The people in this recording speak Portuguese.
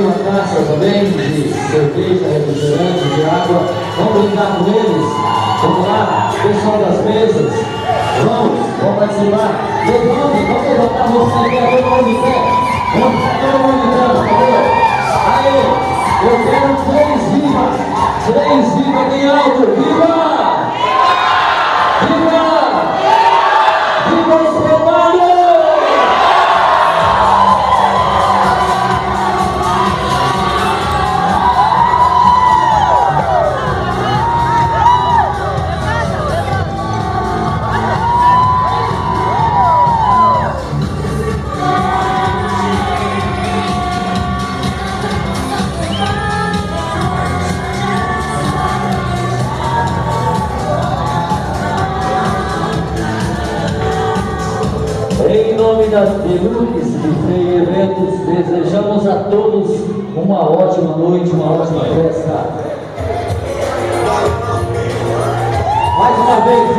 uma taça também de cerveja, refrigerante, de água. Vamos brindar com eles? Vamos lá, pessoal das mesas. Vamos participar. Vamos levantar a mão aqui, todo mundo de pé. Vamos ficar todo mundo de pé, por favor. Aê, eu quero 3 vivas. 3 vivas bem alto. Viva! Viva! Viva o trabalho! Em nome da Deluxe Buffet Eventos, desejamos a todos uma ótima noite, uma ótima festa. Mais uma vez,